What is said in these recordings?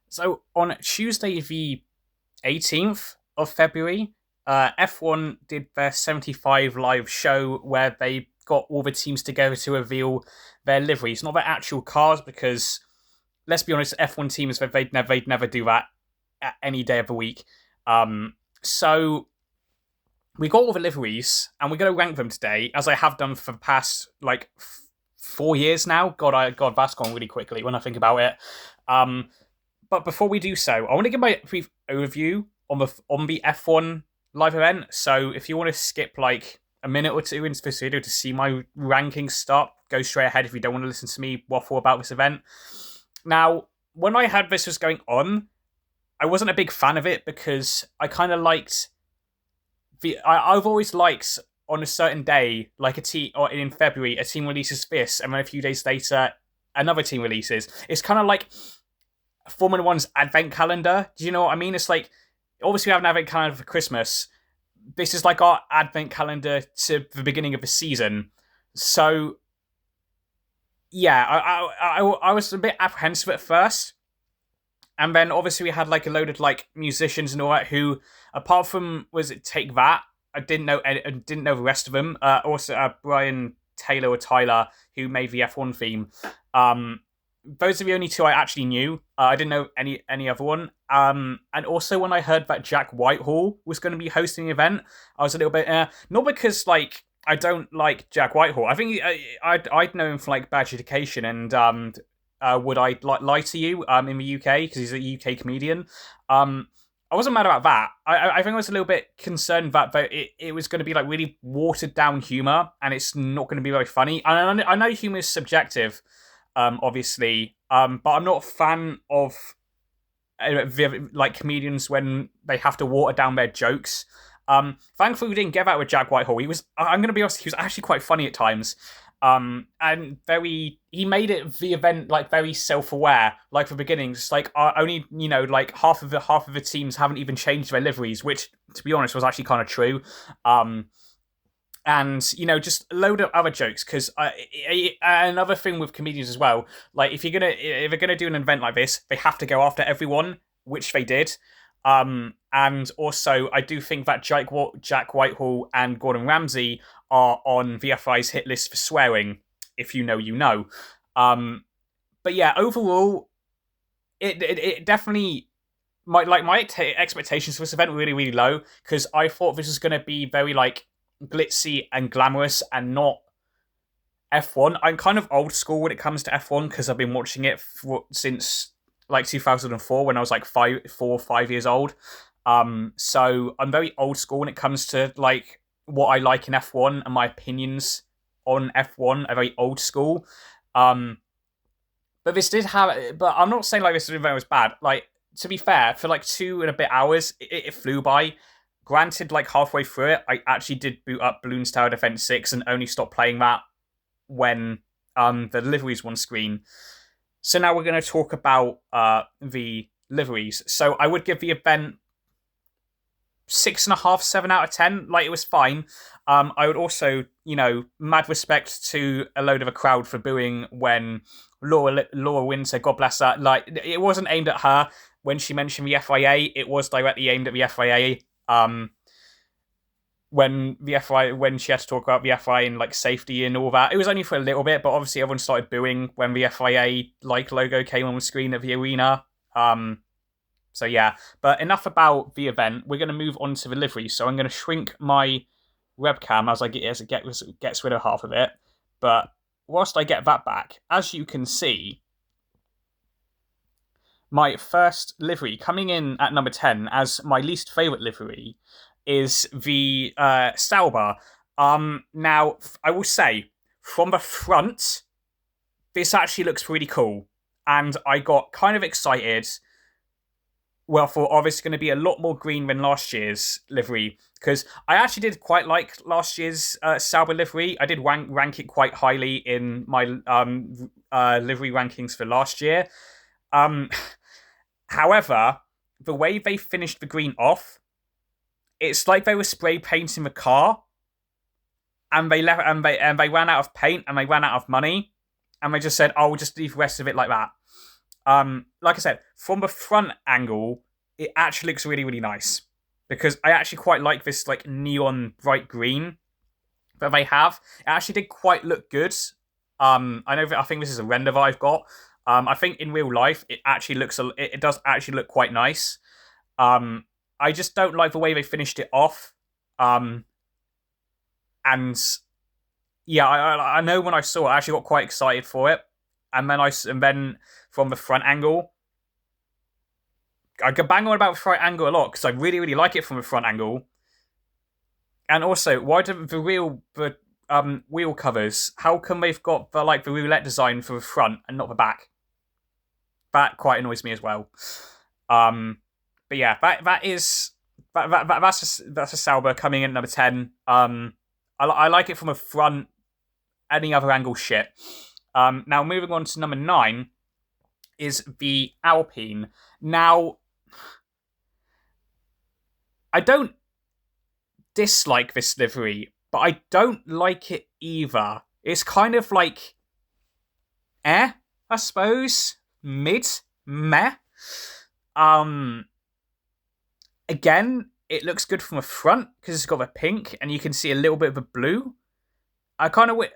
So on Tuesday, the 18th of February, F1 did their 75 live show where they got all the teams together to reveal their liveries, not their actual cars, because let's be honest, F1 teams they'd never do that at any day of the week. So we got all the liveries, and we're going to rank them today, as I have done for the past 4 years now. God, that's gone really quickly when I think about it. Um, but before we do so, I want to give my brief overview on the F1 live event. So if you want to skip like a minute or two into this video to see my rankings start, go straight ahead if you don't want to listen to me waffle about this event. Now, when I heard this was going on, I wasn't a big fan of it because I kind of liked I've always liked on a certain day, like a team, or in February, a team releases this, and then a few days later, another team releases. It's kind of like Formula One's advent calendar. Do you know what I mean? It's like, obviously we have an advent calendar for Christmas. This is like our advent calendar to the beginning of the season. So yeah, I was a bit apprehensive at first, and then obviously we had like a load of like musicians and all that who, apart from was it Take That, I didn't know the rest of them. Also Brian Taylor or Tyler, who made the F1 theme. Um, those are the only two I actually knew. I didn't know any other one. And also when I heard that Jack Whitehall was going to be hosting the event, I was a little bit not because like I don't like Jack Whitehall. I think I'd know him for like Bad Education and Would I Lie to You in the UK because he's a UK comedian. I wasn't mad about that. I think I was a little bit concerned that it was going to be like really watered down humor and it's not going to be very funny. And I know humor is subjective, obviously, but I'm not a fan of like comedians when they have to water down their jokes. Thankfully, we didn't get that with Jack Whitehall. I'm going to be honest, he was actually quite funny at times. And he made it the event like very self-aware, like the beginnings, like only like half of the teams haven't even changed their liveries, which to be honest was actually kind of true. And just a load of other jokes because another thing with comedians as well, like if they're gonna do an event like this, they have to go after everyone, which they did. And also I do think that Jack Whitehall and Gordon Ramsay are on VFI's hit list for swearing. If you know, you know. But yeah, overall, it definitely my expectations for this event were really really low because I thought this was going to be very like glitzy and glamorous and not F1. I'm kind of old school when it comes to F1 because I've been watching it since like 2004 when I was like 5 years old. So I'm very old school when it comes to like what I like in F1 and my opinions on F1 are very old school. But this did have, but I'm not saying like this event was bad. Like to be fair, for like 2.5 hours, it flew by. Granted, like halfway through it, I actually did boot up Bloons Tower Defense 6 and only stopped playing that when the liveries were on screen. So now we're going to talk about the liveries. So I would give the event 6.5, 7 out of 10. Like it was fine. I would also, mad respect to a load of a crowd for booing when Laura Winter, God bless her. Like it wasn't aimed at her when she mentioned the FIA. It was directly aimed at the FIA. When she had to talk about the FIA and like safety and all that, it was only for a little bit, but obviously everyone started booing when the FIA like logo came on the screen at the arena. So yeah, but enough about the event. We're going to move on to the livery. So I'm going to shrink my webcam as it gets rid of half of it. But whilst I get that back, as you can see, my first livery coming in at number 10 as my least favourite livery is the Sauber. Now, I will say, from the front, this actually looks really cool. And I got kind of excited. Well, for obviously going to be a lot more green than last year's livery. Because I actually did quite like last year's Sauber livery. I did rank it quite highly in my livery rankings for last year. However, the way they finished the green off, it's like they were spray painting the car, and they ran out of paint and they ran out of money, and they just said, "Oh, we'll just leave the rest of it like that." Like I said, from the front angle, it actually looks really, really nice because I actually quite like this like neon bright green that they have. It actually did quite look good. I think this is a render that I've got. I think in real life it actually it does actually look quite nice. Um, I just don't like the way they finished it off. Um, and yeah, I know when I saw it, I actually got quite excited for it, and then from the front angle, I could bang on about the front angle a lot because I really really like it from the front angle. And also, why do the wheel covers? How come they've got the roulette design for the front and not the back? That quite annoys me as well. Um, but yeah, that's a Sauber coming in at number 10. I like it from a front. Any other angle, shit. Now moving on to number 9 is the Alpine. Now, I don't dislike this livery, but I don't like it either. It's kind of like, I suppose, meh. Again, it looks good from the front because it's got the pink, and you can see a little bit of the blue. I kind of wish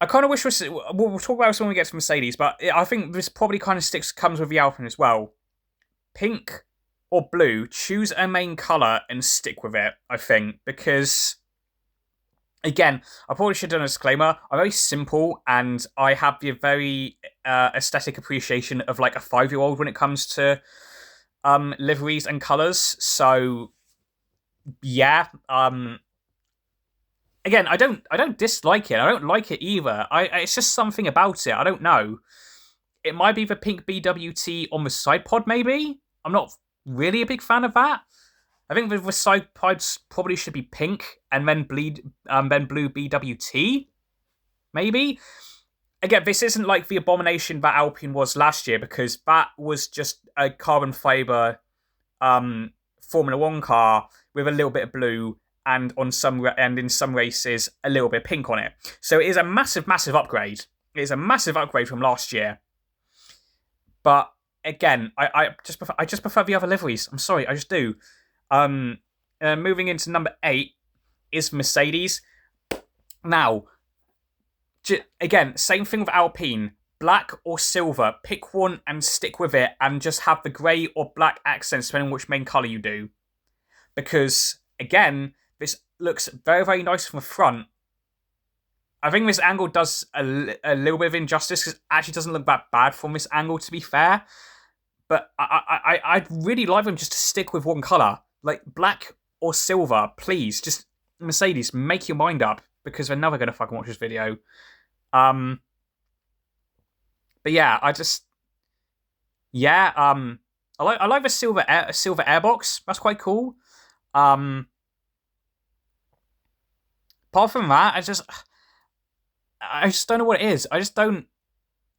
we'll talk about this when we get to Mercedes, but I think this probably kind of comes with the Alpine as well. Pink or blue, choose a main color and stick with it. I think because again, I probably should have done a disclaimer. I'm very simple, and I have the very aesthetic appreciation of like a 5-year-old when it comes to liveries and colors. So yeah, again, I don't dislike it. I don't like it either. It's just something about it. I don't know. It might be the pink BWT on the side pod. Maybe I'm not really a big fan of that. I think the side pods probably should be pink and then blue BWT. Maybe. Again, this isn't like the abomination that Alpine was last year because that was just a carbon fiber Formula One car with a little bit of blue and in some races a little bit of pink on it. So it is a massive, massive upgrade. It is a massive upgrade from last year. But again, I just prefer the other liveries. I'm sorry, I just do. Moving into number 8 is Mercedes. Now, again, same thing with Alpine. Black or silver, pick one and stick with it, and just have the grey or black accents depending on which main colour you do. Because, again, this looks very, very nice from the front. I think this angle does a little bit of injustice because it actually doesn't look that bad from this angle, to be fair. But I'd really like them just to stick with one colour. Like, black or silver, please. Just, Mercedes, make your mind up, because they're never going to fucking watch this video. But yeah, I like the silver airbox. That's quite cool. Apart from that, I just don't know what it is. I just don't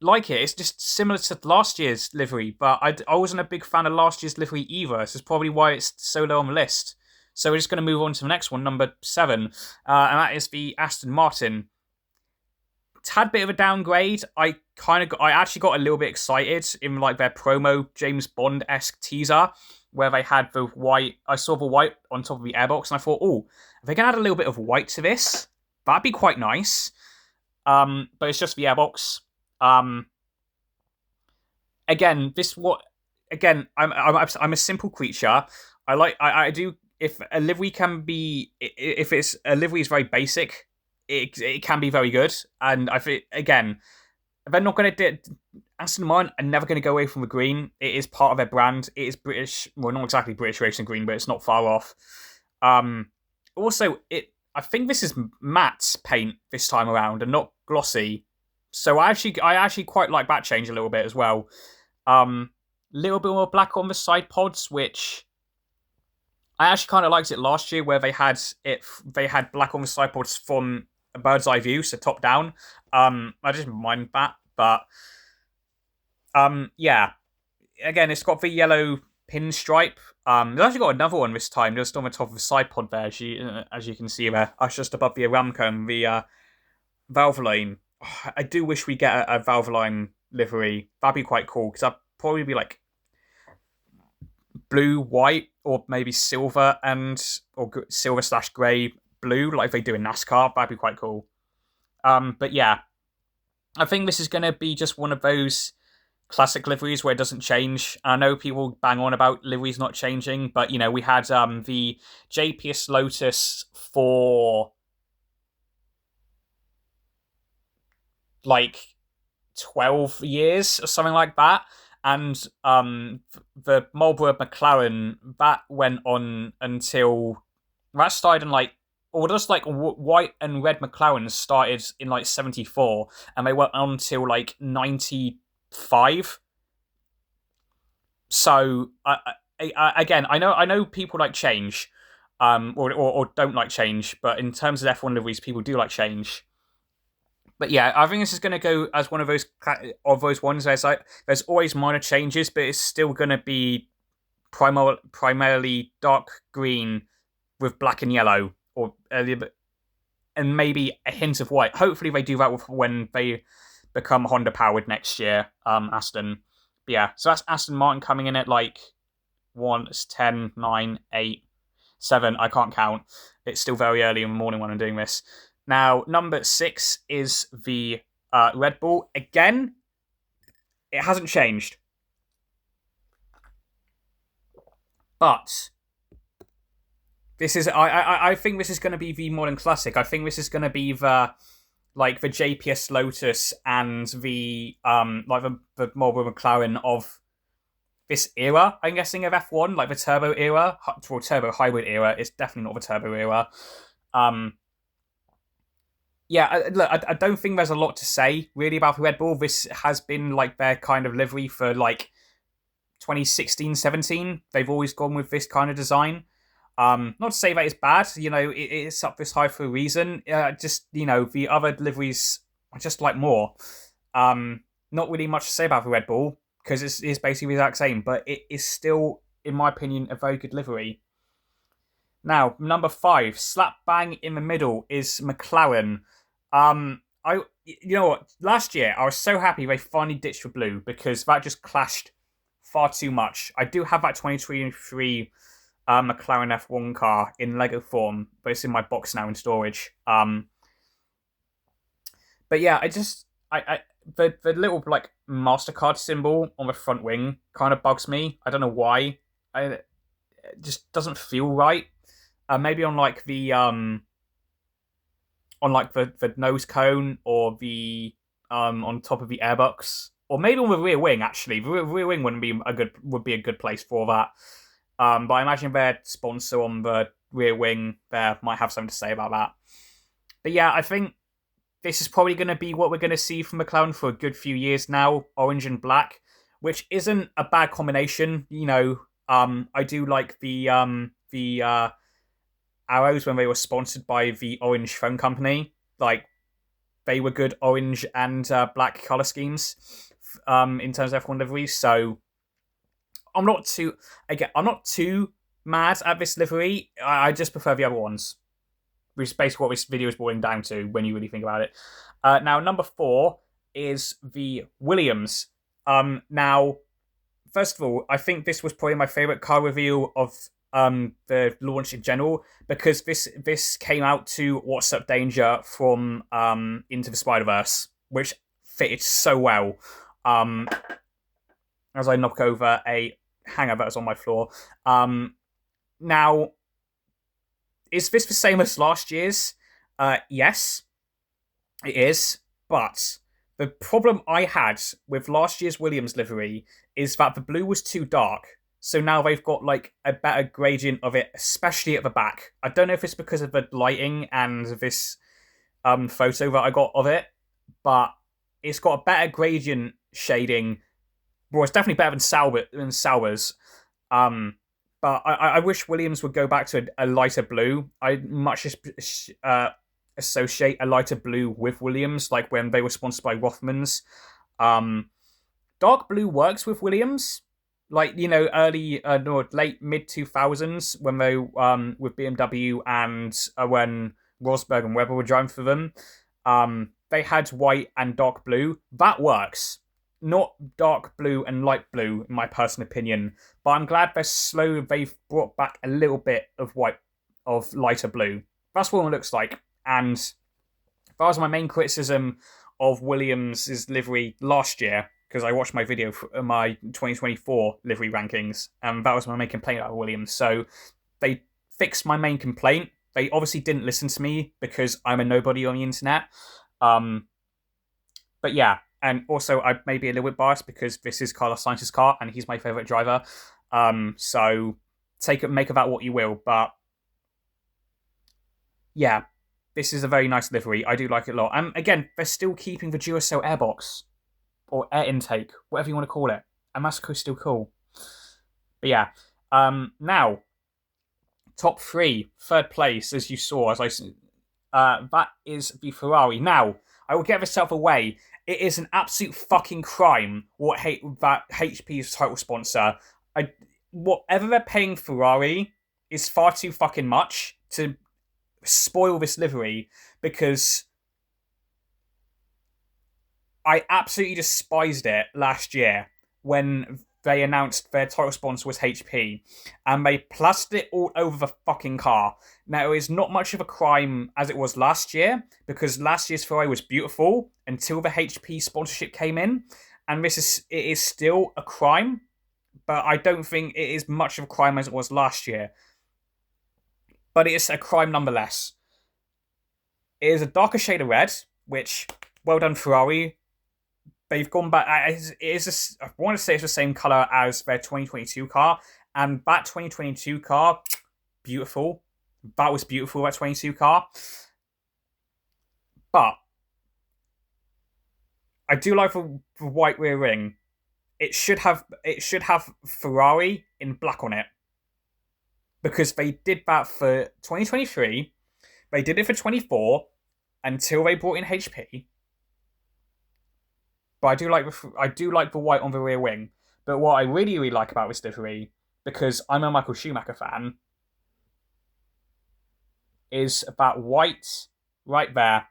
like it. It's just similar to last year's livery, but I wasn't a big fan of last year's livery either. This is probably why it's so low on the list. So we're just going to move on to the next one, number 7, and that is the Aston Martin. Tad bit of a downgrade. I actually got a little bit excited in like their promo James Bond-esque teaser where they had the white. I saw the white on top of the airbox, and I thought, oh, if they can add a little bit of white to this, that'd be quite nice. But it's just the airbox. Again, I'm a simple creature. I do. If a livery is very basic, it can be very good. And I think, again, they're not going to do. Aston Martin are never going to go away from the green. It is part of their brand. It is British. Well, not exactly British racing green, but it's not far off. Also, I think this is matte paint this time around and not glossy. So I actually quite like that change a little bit as well. Little bit more black on the side pods, which I actually kind of liked it last year, where they had black on the side pods from a bird's eye view, so top down. I didn't mind that, but yeah. Again, it's got the yellow pinstripe. They've actually got another one this time, just on the top of the side pod there, as you can see there. That's just above the Aramco and the Valvoline. I do wish we get a Valvoline livery. That'd be quite cool because that'd probably be like blue, white, or maybe silver or silver slash grey blue, like they do in NASCAR. That'd be quite cool. But yeah, I think this is going to be just one of those classic liveries where it doesn't change. I know people bang on about liveries not changing, but we had the JPS Lotus for like 12 years or something like that. And the Marlboro McLaren, that went on until that started in like, or just like white and red McLaren started in like 74, and they went on until like 95. So again, I know people like change, or don't like change, but in terms of F1 liveries, people do like change. But yeah, I think this is going to go as one of those ones. There's always minor changes, but it's still going to be primarily dark green with black and yellow, or and maybe a hint of white. Hopefully, they do that when they become Honda powered next year. Aston. But yeah, so that's Aston Martin coming in at like 1, 10, 9, 8, 7. I can't count. It's still very early in the morning when I'm doing this. Now, number 6 is the Red Bull. Again, it hasn't changed. But this is I think this is going to be the modern classic. I think this is going to be the JPS Lotus and the the Marlboro McLaren of this era. I'm guessing of F1, like the turbo era, or turbo hybrid era. It's definitely not the turbo era. Yeah, look, I don't think there's a lot to say really about Red Bull. This has been like their kind of livery for like 2016, 17. They've always gone with this kind of design. Not to say that it's bad, it's up this high for a reason. Just, the other liveries are just like more. Not really much to say about the Red Bull because it's basically the exact same, but it is still, in my opinion, a very good livery. Now, number 5, slap bang in the middle is McLaren. You know what? Last year I was so happy they finally ditched the blue because that just clashed far too much. I do have that 2023 McLaren F1 car in Lego form, but it's in my box now in storage. But yeah, the little like MasterCard symbol on the front wing kind of bugs me. I don't know why. It just doesn't feel right. Maybe on like the the nose cone or the on top of the airbox, or maybe on the rear wing. Actually, the rear wing would be a good place for that. But I imagine their sponsor on the rear wing there might have something to say about that. But yeah, I think this is probably going to be what we're going to see from McLaren for a good few years now, orange and black, which isn't a bad combination. I do like the arrows when they were sponsored by the orange phone company. Like, they were good orange and black color schemes in terms of F1 liveries. So I'm not too mad at this livery. I just prefer the other ones, which is basically what this video is boiling down to when you really think about it. Now, number 4 is the Williams. Now, first of all, I think this was probably my favorite car reveal of the launch in general, because this came out to What's Up Danger from Into the Spider-Verse, which fitted so well. As I knock over a hanger that was on my floor. Now, is this the same as last year's? Yes, it is. But the problem I had with last year's Williams livery is that the blue was too dark. So now they've got like a better gradient of it, especially at the back. I don't know if it's because of the lighting and this photo that I got of it, but it's got a better gradient shading. Well, it's definitely better than Sauber's. But I wish Williams would go back to a lighter blue. I much associate a lighter blue with Williams, like when they were sponsored by Rothmans. Dark blue works with Williams, like late mid 2000s when they with BMW and when Rosberg and Webber were driving for them. They had white and dark blue. That works. not dark blue and light blue, in my personal opinion. But I'm glad they've brought back a little bit of white, of lighter blue. That's what it looks like. And that was my main criticism of Williams' livery last year, because I watched my video for my 2024 livery rankings, and that was my main complaint about Williams. So they fixed my main complaint. They obviously didn't listen to me because I'm a nobody on the internet. But yeah, and also I may be a little bit biased because this is Carlos Sainz's car and he's my favourite driver. So make of that what you will. But yeah, this is a very nice livery. I do like it a lot. And again, they're still keeping the Duracell airbox or air intake, whatever you want to call it. And Masako's still cool. But yeah, now top three, third place, as you saw, that is the Ferrari. Now, I will get this out of the way. It is an absolute fucking crime that HP's title sponsor. Whatever they're paying Ferrari is far too fucking much to spoil this livery, because I absolutely despised it last year when they announced their title sponsor was HP, and they plastered it all over the fucking car. Now, it is not much of a crime as it was last year, because last year's Ferrari was beautiful until the HP sponsorship came in, and it is still a crime, but I don't think it is much of a crime as it was last year. But it is a crime nonetheless. It is a darker shade of red, which, well done, Ferrari. They've gone back. I want to say it's the same colour as their 2022 car, and that 2022 car, beautiful. That was beautiful, that 22 car. But I do like the white rear ring. It should have Ferrari in black on it, because they did that for 2023. They did it for 24 until they brought in HP. But I do like the white on the rear wing. But what I really, really like about this livery, because I'm a Michael Schumacher fan, is that white right there.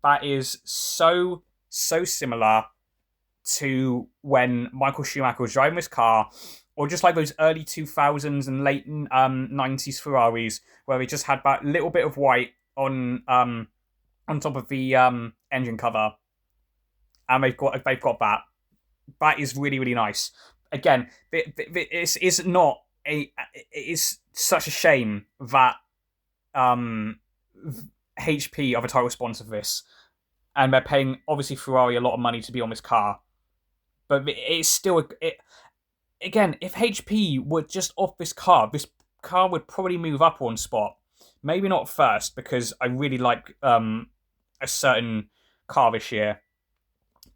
That is so similar to when Michael Schumacher was driving his car, or just like those early 2000s and late 90s Ferraris, where they just had that little bit of white on top of the engine cover, and they've got that. That is really, really nice. Again, it is such a shame that HP are the title sponsor for this, and they're paying obviously Ferrari a lot of money to be on this car. But it's still again, if HP were just off this car would probably move up one spot. Maybe not first, because I really like a certain car this year.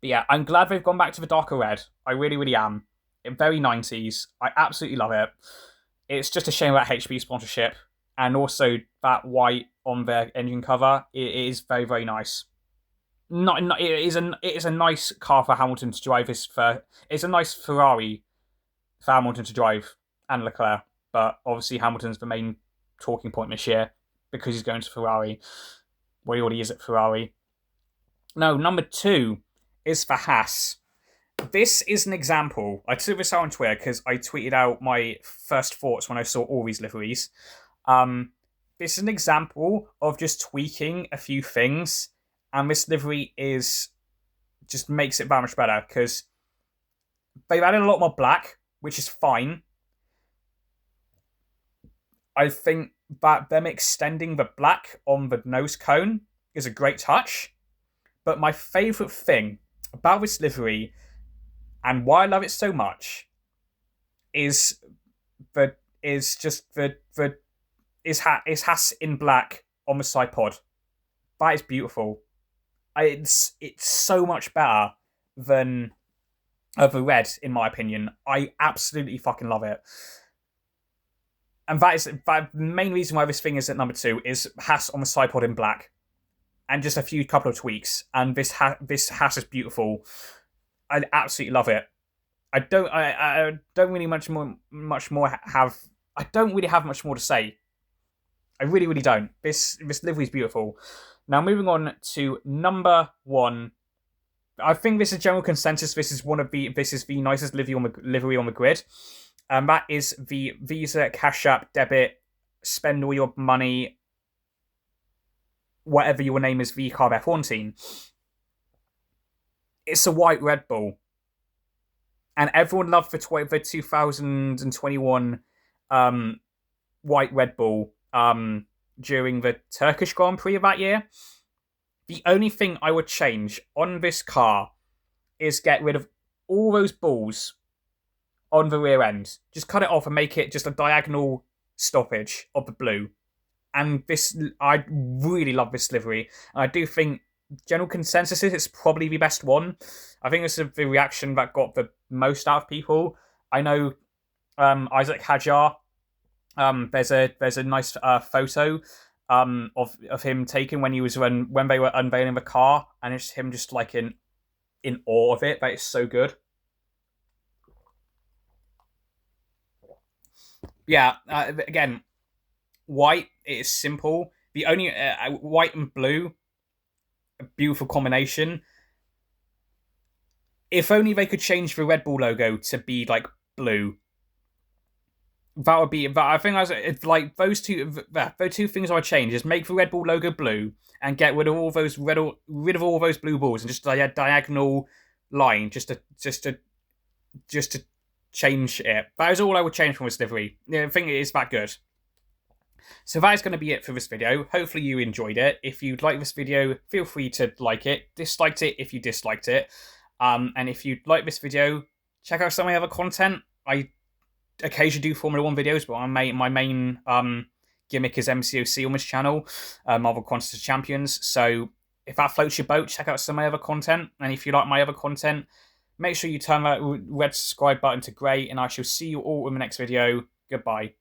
But yeah, I'm glad they've gone back to the darker red. I really, really am. Very 90s. I absolutely love it. It's just a shame about HP sponsorship, and also that white on their engine cover. It is very, very nice. It is a nice car for Hamilton to drive. It's a nice Ferrari for Hamilton to drive, and Leclerc. But obviously Hamilton's the main talking point this year, because he's going to Ferrari. Well, he already is at Ferrari. No, number 2 is for Haas. This is an example. I took this out on Twitter because I tweeted out my first thoughts when I saw all these liveries. This is an example of just tweaking a few things, and this livery just makes it that much better, because they've added a lot more black, which is fine. I think that them extending the black on the nose cone is a great touch. But my favourite thing about this livery, and why I love it so much, is Haas in black on the side pod. That is beautiful. It's so much better than the red, in my opinion. I absolutely fucking love it. And the main reason why this thing is at number 2 is Haas on the side pod in black, and just a couple of tweaks, and this Haas is beautiful. I absolutely love it. I don't really have much more to say. I really, really don't. This livery is beautiful. Now, moving on to number 1, I think this is general consensus. This is the nicest livery on the grid. And that is the Visa Cash App debit. Spend all your money, whatever your name is, V Carb F1 team. It's a white Red Bull, and everyone loved the 2021 white Red Bull during the Turkish Grand Prix of that year. The only thing I would change on this car is get rid of all those balls on the rear end. Just cut it off and make it just a diagonal stoppage of the blue. And this, I really love this livery. And I do think general consensus is it's probably the best one. I think this is the reaction that got the most out of people. I know Isaac Hajar. There's a nice photo of him taken when they were unveiling the car, and it's him just like in awe of it. That is so good. Yeah, again, white, it is simple. The only white and blue, a beautiful combination. If only they could change the Red Bull logo to be like blue. That would be. I think it's like those two things I would change is make the Red Bull logo blue and get rid of all those rid of all those blue balls and just a diagonal line just to change it. That is all I would change from this livery. I think it is that good. So that is going to be it for this video. Hopefully you enjoyed it. If you like this video, feel free to like it. Disliked it if you disliked it. And if you like this video, check out some of my other content. I occasionally do Formula 1 videos, but my main gimmick is MCOC on this channel, Marvel Contest of Champions. So if that floats your boat, check out some of my other content. And if you like my other content, make sure you turn that red subscribe button to grey, and I shall see you all in the next video. Goodbye.